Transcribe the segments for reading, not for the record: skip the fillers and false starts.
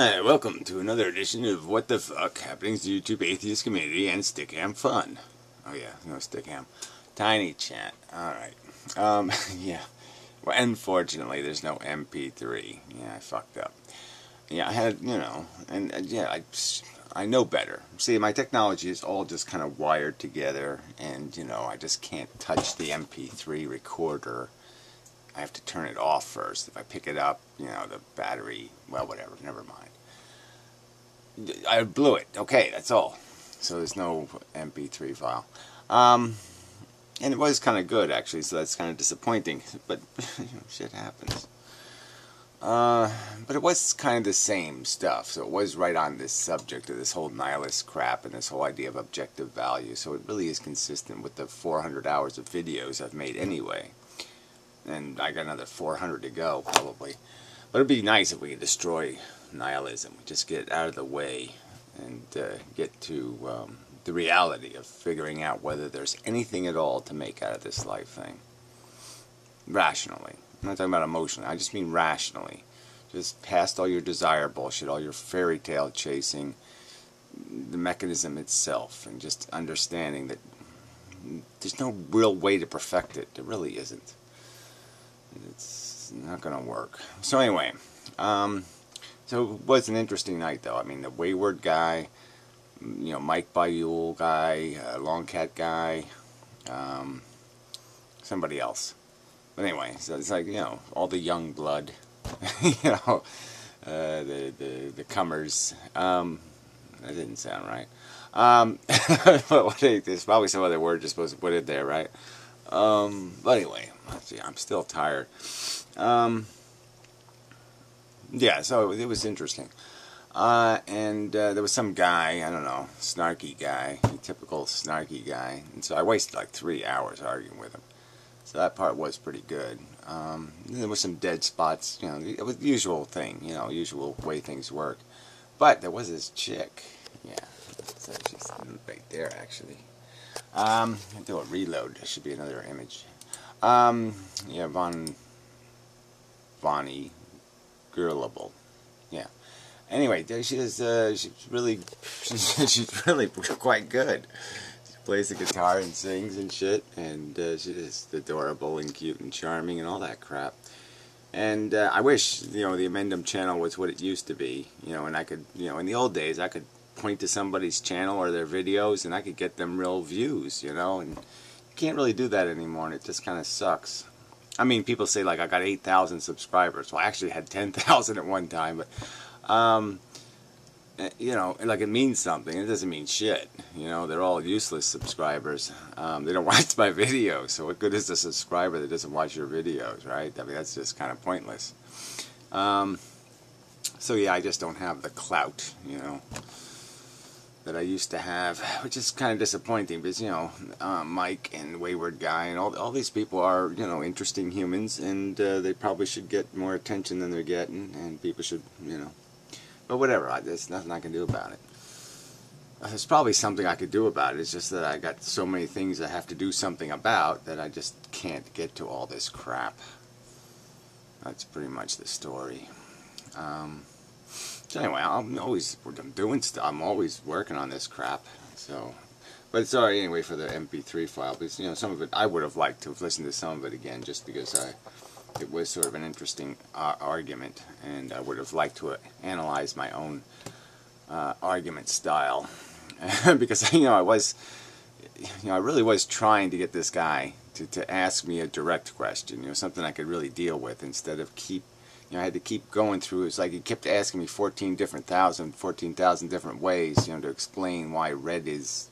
Hi, welcome to another edition of What the Fuck Happenings to YouTube Atheist Community and Stickam Fun. Oh yeah, no Stickam. Tiny Chat. Alright. Yeah. Well, unfortunately, there's no MP3. Yeah, I fucked up. Yeah, I had, and yeah, I know better. See, my technology is all just kind of wired together, and, I just can't touch the MP3 recorder. I have to turn it off first. If I pick it up, the battery, well, whatever, never mind. I blew it. Okay, that's all. So there's no MP3 file. And it was kind of good, actually, so that's kind of disappointing. But, shit happens. But it was kind of the same stuff, so it was right on this subject of this whole nihilist crap and this whole idea of objective value. So it really is consistent with the 400 hours of videos I've made anyway. And I got another 400 to go, probably. But it'd be nice if we could destroy nihilism. Just get out of the way and get to the reality of figuring out whether there's anything at all to make out of this life thing. Rationally. I'm not talking about emotionally. I just mean rationally. Just past all your desire bullshit, all your fairy tale chasing, the mechanism itself, and just understanding that there's no real way to perfect it. There really isn't. It's not going to work. So anyway, so it was an interesting night though. I mean, the Wayward guy, Mike Bayul guy, Long Cat guy, somebody else. But anyway, so it's like, all the young blood, the comers. That didn't sound right. But there's probably some other word you're supposed to put in there, right? But anyway, let's see, I'm still tired. Yeah, so it was interesting. And there was some guy, I don't know, snarky guy, typical snarky guy. And so I wasted like 3 hours arguing with him. So that part was pretty good. There was some dead spots, it was the usual thing, usual way things work. But there was this chick, yeah, so she's right there actually. I'll do a reload, there should be another image. Yeah, Vonnie Girlable, yeah. Anyway, she's really quite good. She plays the guitar and sings and shit, and she's just adorable and cute and charming and all that crap. And I wish, the Amendum channel was what it used to be, and I could, in the old days, I could point to somebody's channel or their videos and I could get them real views, and you can't really do that anymore, and it just kind of sucks. I mean, people say, like, I got 8,000 subscribers. Well, I actually had 10,000 at one time, but, like, it means something. It doesn't mean shit. They're all useless subscribers. They don't watch my videos, so what good is a subscriber that doesn't watch your videos, right? I mean, that's just kind of pointless. So, yeah, I just don't have the clout, that I used to have, which is kind of disappointing because, Mike and Wayward Guy and all these people are, interesting humans, and they probably should get more attention than they're getting, and people should, but whatever, there's nothing I can do about it. There's probably something I could do about it, it's just that I got so many things I have to do something about that I just can't get to all this crap. That's pretty much the story. So anyway, I'm doing stuff. I'm always working on this crap. So, but sorry anyway for the MP3 file because some of it I would have liked to have listened to some of it again just because it was sort of an interesting argument, and I would have liked to analyze my own argument style because I really was trying to get this guy to ask me a direct question, something I could really deal with instead of I had to keep going through. It's like he kept asking me 14,000 different ways, to explain why red is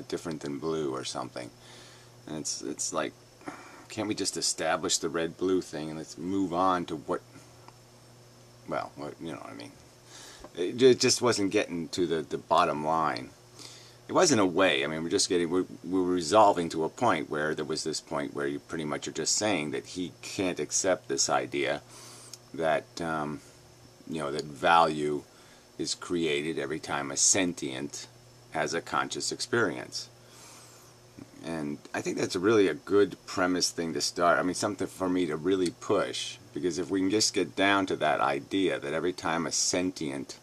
different than blue or something. And it's like, can't we just establish the red-blue thing and let's move on to what you know what I mean? It just wasn't getting to the bottom line. It wasn't a way. I mean, we're resolving to a point where there was this point where you pretty much are just saying that he can't accept this idea that that value is created every time a sentient has a conscious experience. And I think that's really a good premise thing to start. I mean, something for me to really push, because if we can just get down to that idea that every time a sentient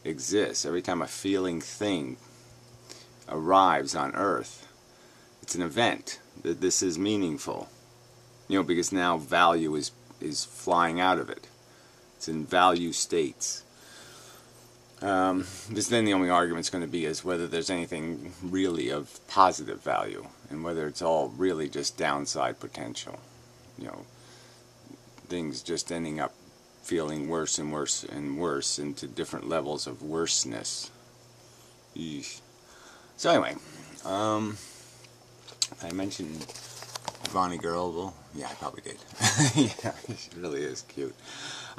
exists, every time a feeling thing arrives on Earth, it's an event. That this is meaningful. You know, because now value is flying out of it. It's in value states. Because then the only argument's going to be is whether there's anything really of positive value, and whether it's all really just downside potential. You know, things just ending up feeling worse and worse and worse into different levels of worseness. Eesh. So anyway, I mentioned Bonnie Girl. Well, yeah, I probably did. Yeah, she really is cute.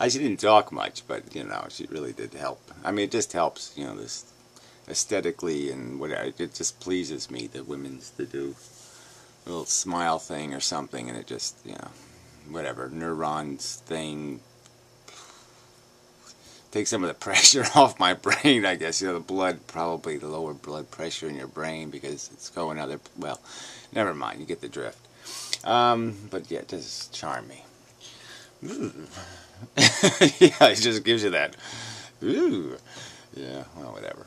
She didn't talk much, but you know, she really did help. I mean, it just helps, you know, this aesthetically and whatever. It just pleases me that women's to do a little smile thing or something, and it just, you know, whatever neurons thing. Take some of the pressure off my brain, I guess. You know, the blood, probably the lower blood pressure in your brain because it's going other. Well, never mind. You get the drift. But yeah, it does charm me. Yeah, it just gives you that. Ooh. Yeah, well, whatever.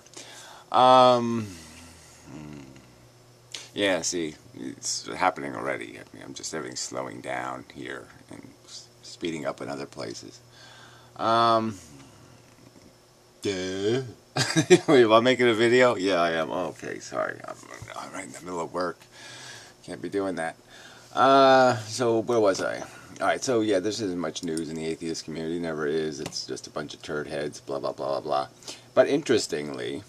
Yeah, see, it's happening already. I mean, I'm just everything's slowing down here and speeding up in other places. Yeah. Wait, am I making a video? Yeah, I am. Oh, okay, sorry. I'm right in the middle of work. Can't be doing that. So where was I? Alright, so yeah, there isn't much news in the atheist community. Never is. It's just a bunch of turd heads, blah, blah, blah, blah, blah. But interestingly,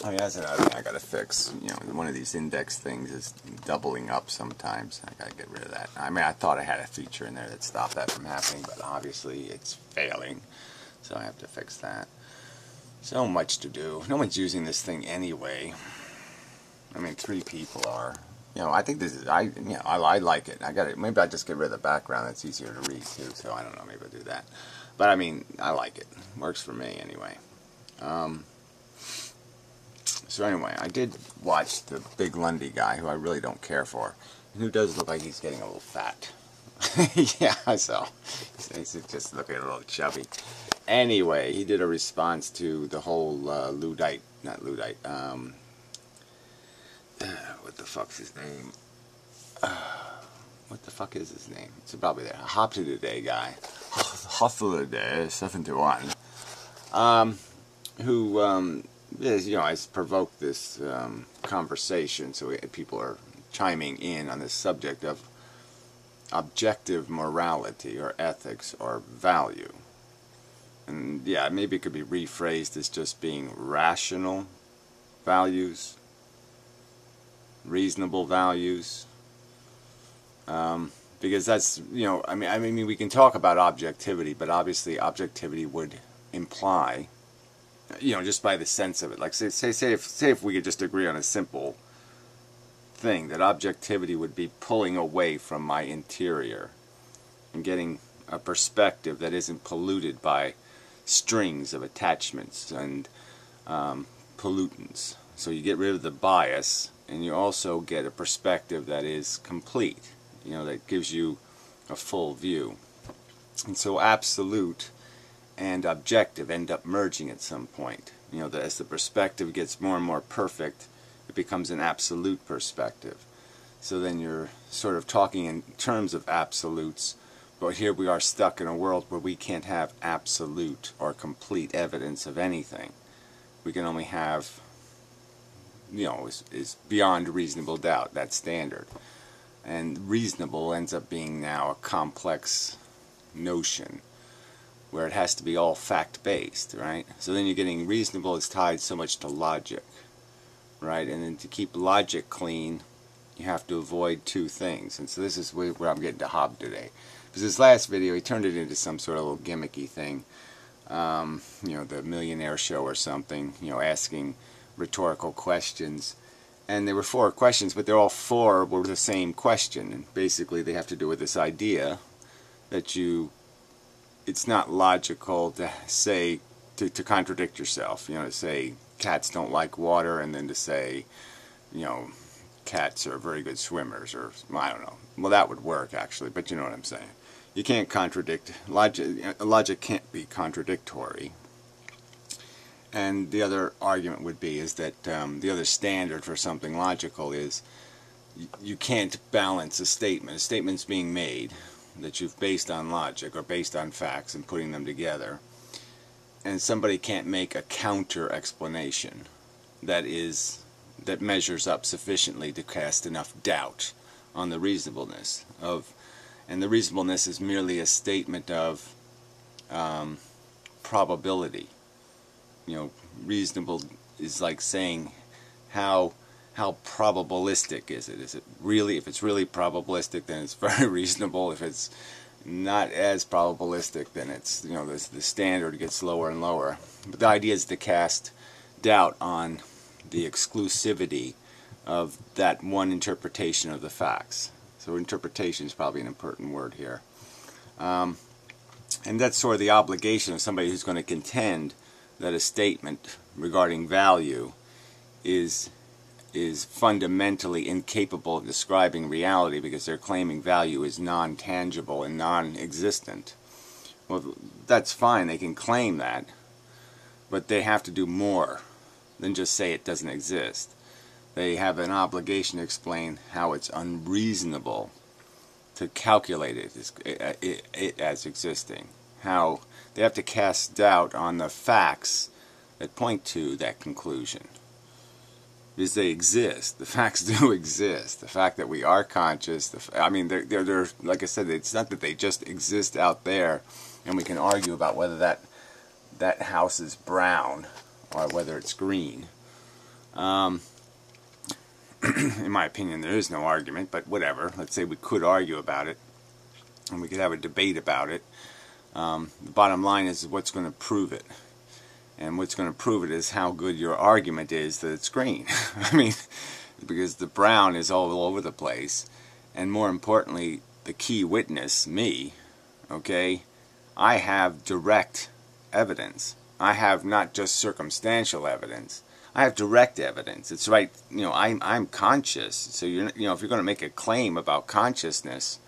oh yeah, that's another thing I gotta fix. You know, one of these index things is doubling up sometimes. I gotta get rid of that. I mean, I thought I had a feature in there that stopped that from happening, but obviously it's failing. So I have to fix that. So much to do. No one's using this thing anyway. I mean, 3 people are. You know, I think this is, I like it. I got it. Maybe I just get rid of the background. It's easier to read too. So I don't know. Maybe I'll do that. But I mean, I like it. Works for me anyway. So anyway, I did watch the Big Lundy guy, who I really don't care for, and who does look like he's getting a little fat. Yeah, so he's just looking a little chubby. Anyway, he did a response to the whole Luddite, not Luddite, what the fuck's his name? What the fuck is his name? It's probably there. Hop to the Day guy. Hustle the Day, 721. Who, is, you know, has provoked this conversation, so people are chiming in on this subject of objective morality or ethics or value. And yeah, maybe it could be rephrased as just being rational values, reasonable values, because that's, you know, I mean we can talk about objectivity, but obviously objectivity would imply, you know, just by the sense of it, like say if we could just agree on a simple thing, that objectivity would be pulling away from my interior and getting a perspective that isn't polluted by strings of attachments and pollutants. So you get rid of the bias, and you also get a perspective that is complete, you know, that gives you a full view. And so absolute and objective end up merging at some point. You know, as the perspective gets more and more perfect, it becomes an absolute perspective. So then you're sort of talking in terms of absolutes, but here we are stuck in a world where we can't have absolute or complete evidence of anything. We can only have, you know, is beyond reasonable doubt, that standard. And reasonable ends up being now a complex notion where it has to be all fact-based, right? So then you're getting reasonable is tied so much to logic, right? And then to keep logic clean, you have to avoid 2 things. And so this is where I'm getting to Hob today. Because his last video, he turned it into some sort of little gimmicky thing. You know, the Millionaire Show or something, you know, asking rhetorical questions. And there were 4 questions, but they're all 4 were the same question. And basically they have to do with this idea that it's not logical to say, to contradict yourself. You know, to say cats don't like water, and then to say, you know, cats are very good swimmers, or I don't know. Well, that would work actually, but you know what I'm saying. You can't contradict logic. Logic can't be contradictory. And the other argument would be is that the other standard for something logical is you can't balance a statement. A statement's being made that you've based on logic or based on facts and putting them together, and somebody can't make a counter explanation that measures up sufficiently to cast enough doubt on the reasonableness of, and the reasonableness is merely a statement of probability. You know, reasonable is like saying how probabilistic is it? Is it really, if it's really probabilistic, then it's very reasonable. If it's not as probabilistic, then it's, you know, the standard gets lower and lower. But the idea is to cast doubt on the exclusivity of that one interpretation of the facts. So interpretation is probably an important word here. And that's sort of the obligation of somebody who's going to contend that a statement regarding value is fundamentally incapable of describing reality because they're claiming value is non-tangible and non-existent. Well, that's fine, they can claim that, but they have to do more than just say it doesn't exist. They have an obligation to explain how it's unreasonable to calculate it as existing. How they have to cast doubt on the facts that point to that conclusion. Because they exist. The facts do exist. The fact that we are conscious, I mean, they're like I said, it's not that they just exist out there and we can argue about whether that house is brown or whether it's green. In my opinion, there is no argument, but whatever. Let's say we could argue about it and we could have a debate about it. The bottom line is what's going to prove it. And what's going to prove it is how good your argument is that it's green. I mean, because the brown is all over the place. And more importantly, the key witness, me, okay, I have direct evidence. I have not just circumstantial evidence. I have direct evidence. It's right, you know, I'm conscious. So, you know, if you're going to make a claim about consciousness,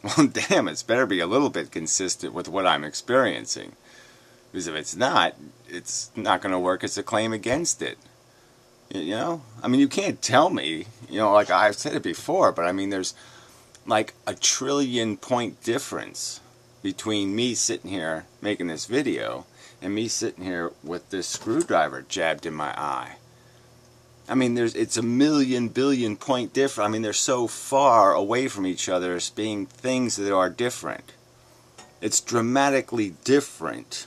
well, damn, it's better be a little bit consistent with what I'm experiencing. Because if it's not going to work as a claim against it. You know? I mean, you can't tell me, you know, like I've said it before, but I mean, there's like a 1 trillion point difference between me sitting here making this video and me sitting here with this screwdriver jabbed in my eye. I mean, it's a 1,000,000 billion point difference. I mean, they're so far away from each other as being things that are different. It's dramatically different.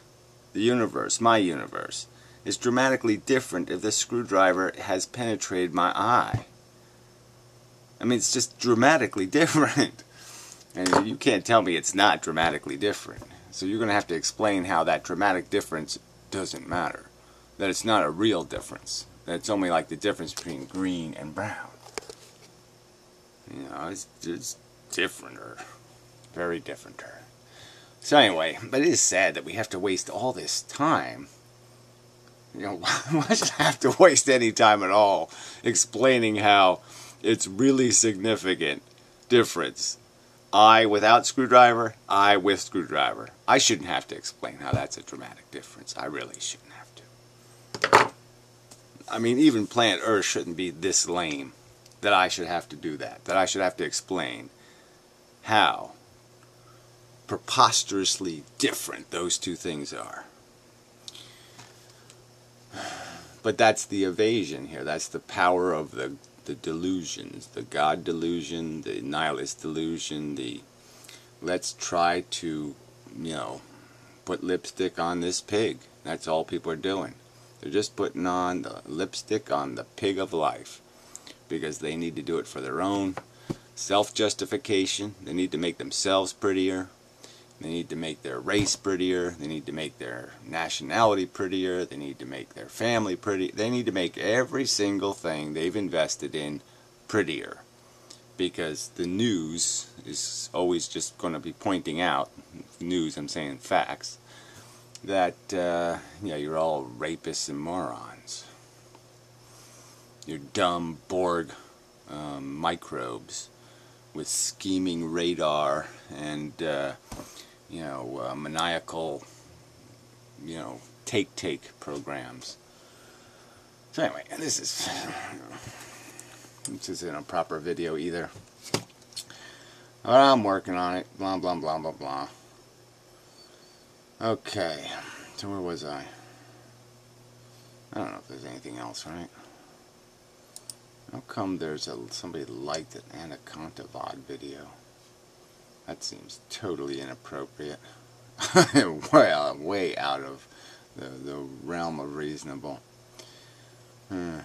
The universe, my universe, is dramatically different if the screwdriver has penetrated my eye. I mean, it's just dramatically different. And you can't tell me it's not dramatically different. So you're going to have to explain how that dramatic difference doesn't matter. That it's not a real difference. That it's only like the difference between green and brown. You know, it's just differenter. Very differenter. So anyway, but it is sad that we have to waste all this time. You know, why should I have to waste any time at all explaining how it's really significant difference? I without screwdriver, I with screwdriver. I shouldn't have to explain how that's a dramatic difference. I really shouldn't have to. I mean, even planet Earth shouldn't be this lame that I should have to do that. That I should have to explain how preposterously different those two things are. But that's the evasion here. That's the power of the delusions. The God delusion, the nihilist delusion, the let's try to, you know, put lipstick on this pig. That's all people are doing. They're just putting on the lipstick on the pig of life because they need to do it for their own self-justification. They need to make themselves prettier. They need to make their race prettier. They need to make their nationality prettier. They need to make their family pretty. They need to make every single thing they've invested in prettier. Because the news is always just going to be pointing out, news, I'm saying facts, that yeah, you're all rapists and morons. You're dumb Borg microbes with scheming radar and you know, maniacal, you know, take programs. So anyway, this isn't a proper video either. Well, I'm working on it. Blah, blah, blah, blah, blah. Okay. So where was I? I don't know if there's anything else, right? How come there's somebody liked an Anaconda VOD video? That seems totally inappropriate. Well, way out of the realm of reasonable. Yeah.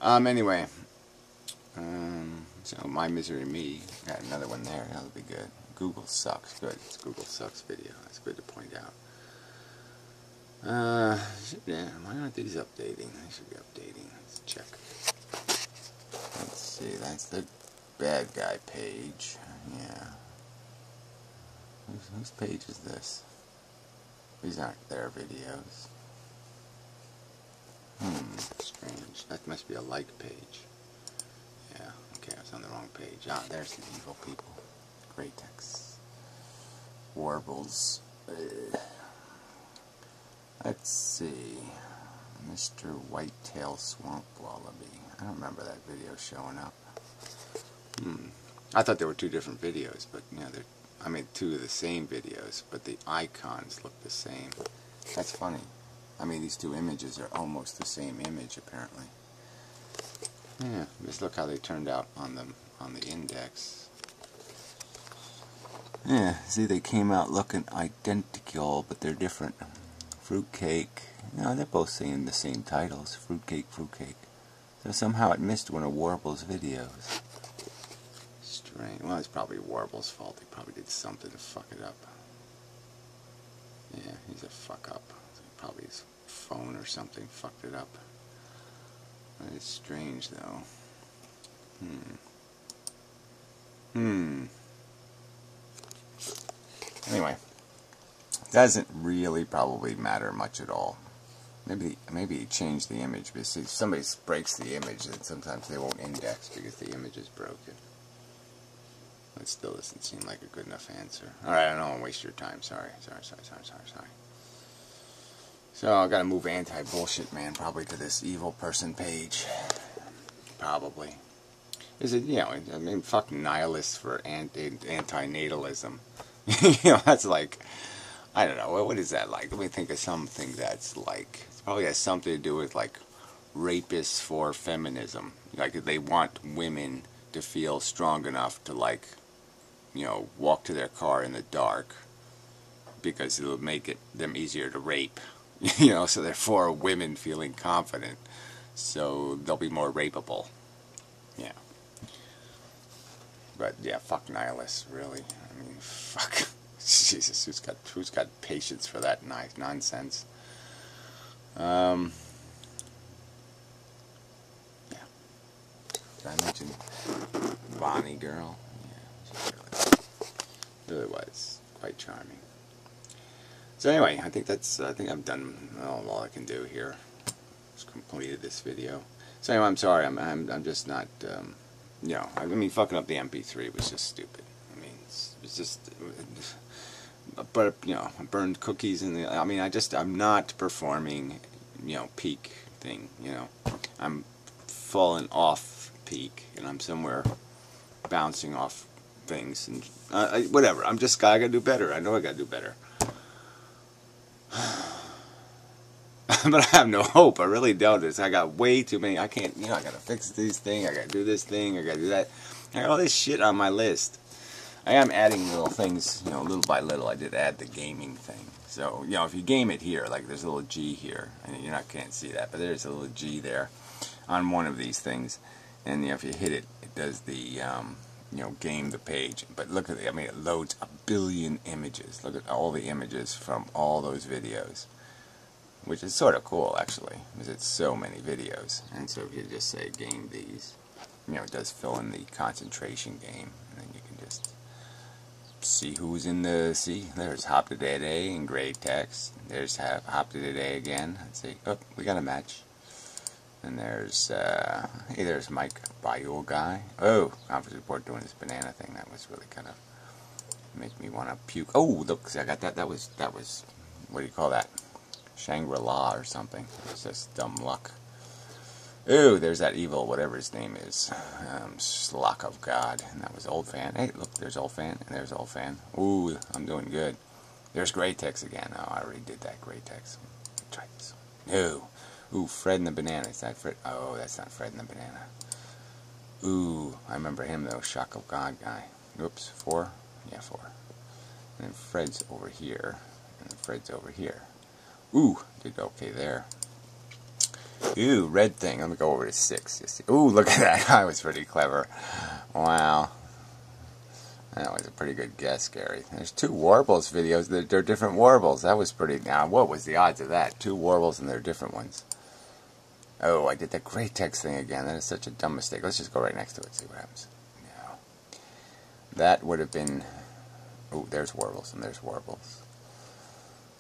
Anyway. So, My Misery Me. Got another one there. That'll be good. Google sucks. Good. It's Google sucks video. That's good to point out. Yeah, why aren't these updating? They should be updating. Let's check. Let's see. That's the bad guy page. Yeah. Whose page is this? These aren't their videos. Strange. That must be a like page. Yeah, okay, I was on the wrong page. Ah, there's the evil people. Greytex. Warbles. Let's see. Mr. Whitetail Swamp Wallaby. I don't remember that video showing up. I thought there were two different videos, but you know, I made two of the same videos, but the icons look the same. That's funny. I mean, these two images are almost the same image, apparently. Yeah, just look how they turned out on the index. Yeah, see, they came out looking identical, but they're different. Fruitcake. No, they're both saying the same titles. Fruitcake, Fruitcake. So somehow it missed one of Warble's videos. Strange. Well, it's probably Warble's fault. He probably did something to fuck it up. Yeah, he's a fuck up. Probably his phone or something fucked it up. That is strange, though. Anyway, doesn't really probably matter much at all. Maybe he changed the image, because see, if somebody breaks the image, then sometimes they won't index because the image is broken. That still doesn't seem like a good enough answer. Alright, I don't want to waste your time. Sorry. So, I gotta move anti-bullshit man probably to this evil person page. Probably. Is it, you know, I mean, fucking nihilists for anti-natalism. You know, that's like, I don't know, what is that like? Let me think of something that's like, it probably has something to do with like rapists for feminism. Like, they want women to feel strong enough to, like, you know, walk to their car in the dark because it'll make them easier to rape. You know, so therefore women feeling confident, so they'll be more rapeable. Yeah. But yeah, fuck nihilists, really. I mean, fuck. Jesus, who's got patience for that nonsense? Yeah. Did I mention Bonnie girl? Yeah, she really was quite charming. So anyway, I think I've done all I can do here. Just completed this video. So anyway, I'm sorry. I'm just not. You know, I mean, fucking up the MP3 was just stupid. I mean, it's just. But you know, I burned cookies in the. I mean, I'm not performing, you know, peak thing. You know, I'm falling off peak, and I'm somewhere bouncing off things and whatever. I gotta do better. I know I gotta do better. But I have no hope. I really don't. I got way too many. I can't, you know, I gotta fix this thing. I gotta do this thing. I gotta do that. I got all this shit on my list. I am adding little things, you know, little by little. I did add the gaming thing. So, you know, if you game it here, like there's a little G here. And you can't see that, but there's a little G there on one of these things. And, you know, if you hit it, it does the, you know, game the page. But look at it. I mean, it loads 1 billion images. Look at all the images from all those videos. Which is sort of cool, actually, because it's so many videos. And so if you just say game these, you know, it does fill in the concentration game. And then you can just see who's in the, see, there's Hop to Day in gray text. There's Hop to Day again. Let's see, oh, we got a match. And there's, hey, there's Mike Bayou guy. Oh, conference report doing this banana thing. That was really kind of, make me want to puke. Oh, look, see, I got that. That was what do you call that? Shangri-La or something. It's just dumb luck. Ooh, there's that evil, whatever his name is. Slock of God. And that was Old Fan. Hey, look, there's Old Fan, and there's Old Fan. Ooh, I'm doing good. There's Graytex again. Oh, I already did that, Graytex. Try this one. No. Ooh, Fred and the Banana. Is that Fred? Oh, that's not Fred and the Banana. Ooh, I remember him, though. Shock of God guy. Oops, 4? Yeah, 4. And then Fred's over here. And then Fred's over here. Ooh, did okay there. Ooh, red thing. Let me go over to 6. Ooh, look at that. I was pretty clever. Wow. That was a pretty good guess, Gary. There's 2 Warbles videos. They're different Warbles. That was pretty... Now, what was the odds of that? 2 Warbles and they're different ones. Oh, I did that Graytex thing again. That is such a dumb mistake. Let's just go right next to it, see what happens. No. That would have been... Ooh, there's Warbles and there's Warbles.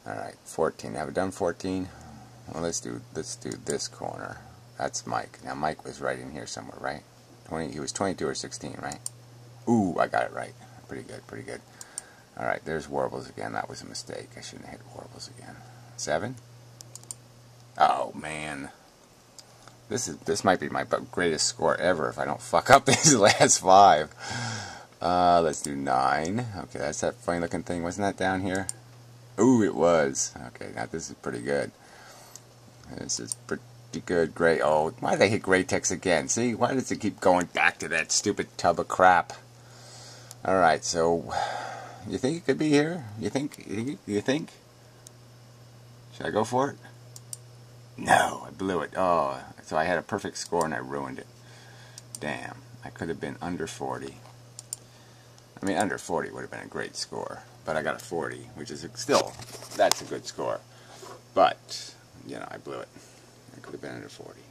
Alright, 14. Have we done 14? Well, let's do this corner. That's Mike. Now Mike was right in here somewhere, right? 20. He was 22 or 16, right? Ooh, I got it right. Pretty good, pretty good. All right, there's Warbles again. That was a mistake. I shouldn't have hit Warbles again. 7. Oh man, this might be my greatest score ever if I don't fuck up these last 5. Let's do 9. Okay, that's that funny looking thing. Wasn't that down here? Ooh, it was. Okay, now this is pretty good. This is pretty good. Gray. Oh, why did I hit Graytex again? See, why does it keep going back to that stupid tub of crap? All right, so you think it could be here? You think? You think? Should I go for it? No, I blew it. Oh, so I had a perfect score and I ruined it. Damn, I could have been under 40. I mean, under 40 would have been a great score, but I got a 40, which is still, that's a good score. But, you know, I blew it. I could have been under 40.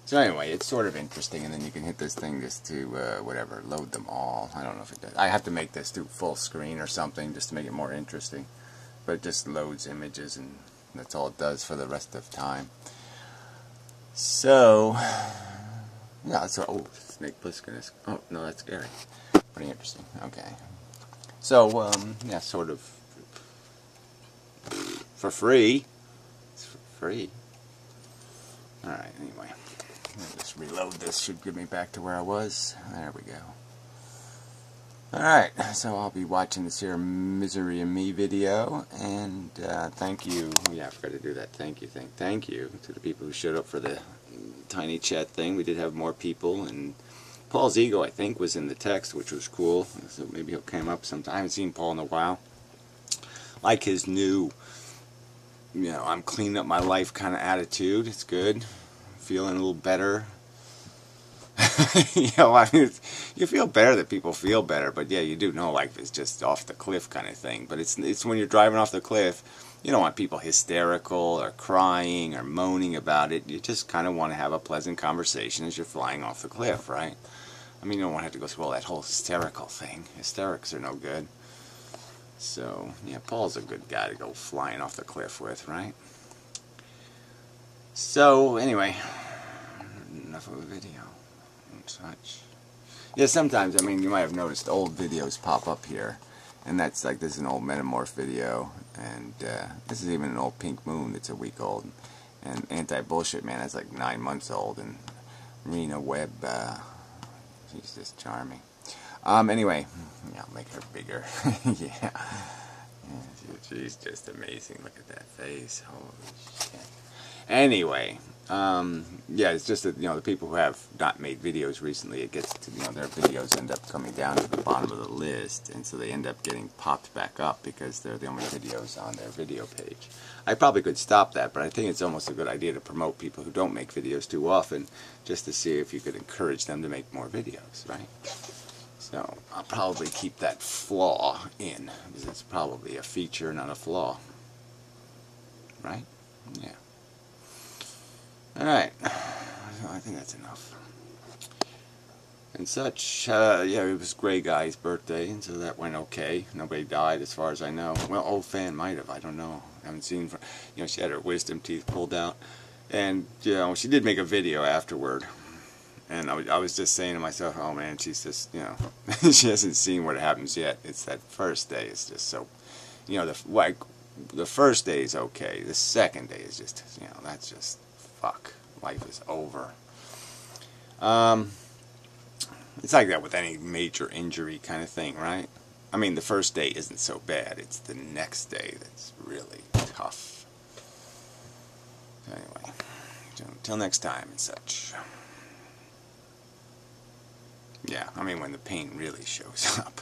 So anyway, it's sort of interesting, and then you can hit this thing just to, whatever, load them all. I don't know if it does. I have to make this to full screen or something just to make it more interesting. But it just loads images, and that's all it does for the rest of time. So, yeah, so, oh, Snake Plissken is, oh, no, that's scary. Pretty interesting, okay. So, yeah, sort of for free. It's for free. Alright, anyway. I'll just reload this. Should get me back to where I was. There we go. Alright, so I'll be watching this here Misery of Me video. And thank you. Yeah, I forgot to do that. Thank you to the people who showed up for the tiny chat thing. We did have more people. And Paul's ego, I think, was in the text, which was cool. So maybe he'll come up sometime. I haven't seen Paul in a while. Like his new, you know, I'm cleaning up my life kind of attitude. It's good. Feeling a little better. You know, I mean, you feel better that people feel better, but yeah, you do know life is just off the cliff kind of thing. But it's when you're driving off the cliff, you don't want people hysterical or crying or moaning about it. You just kind of want to have a pleasant conversation as you're flying off the cliff, right? I mean, you don't want to have to go through all that whole hysterical thing. Hysterics are no good. So, yeah, Paul's a good guy to go flying off the cliff with, right? So, anyway, enough of a video and such. Yeah, sometimes, I mean, you might have noticed old videos pop up here. And that's like, this is an old Metamorph video. And this is even an old Pink Moon that's a week old. And Anti-Bullshit Man is like 9 months old. And Rena Webb, she's just charming. Anyway, yeah, I'll make her bigger. Yeah. She's just amazing. Look at that face. Holy shit. Anyway, yeah, it's just that, you know, the people who have not made videos recently, it gets to, you know, their videos end up coming down to the bottom of the list, and so they end up getting popped back up because they're the only videos on their video page. I probably could stop that, but I think it's almost a good idea to promote people who don't make videos too often, just to see if you could encourage them to make more videos, right? So I'll probably keep that flaw in, because it's probably a feature, not a flaw. Right? Yeah. Alright. So I think that's enough. And such, yeah, it was Gray Guy's birthday, and so that went okay. Nobody died as far as I know. Well, Old Fan might have, I don't know. I haven't seen, you know, she had her wisdom teeth pulled out. And, you know, she did make a video afterward. And I was just saying to myself, oh man, she's just, you know, she hasn't seen what happens yet. It's that first day. It's just so, you know, like the first day is okay. The second day is just, that's just fuck. Life is over. It's like that with any major injury kind of thing, right? I mean, the first day isn't so bad. It's the next day that's really tough. So anyway, until next time and such. Yeah, I mean, when the pain really shows up.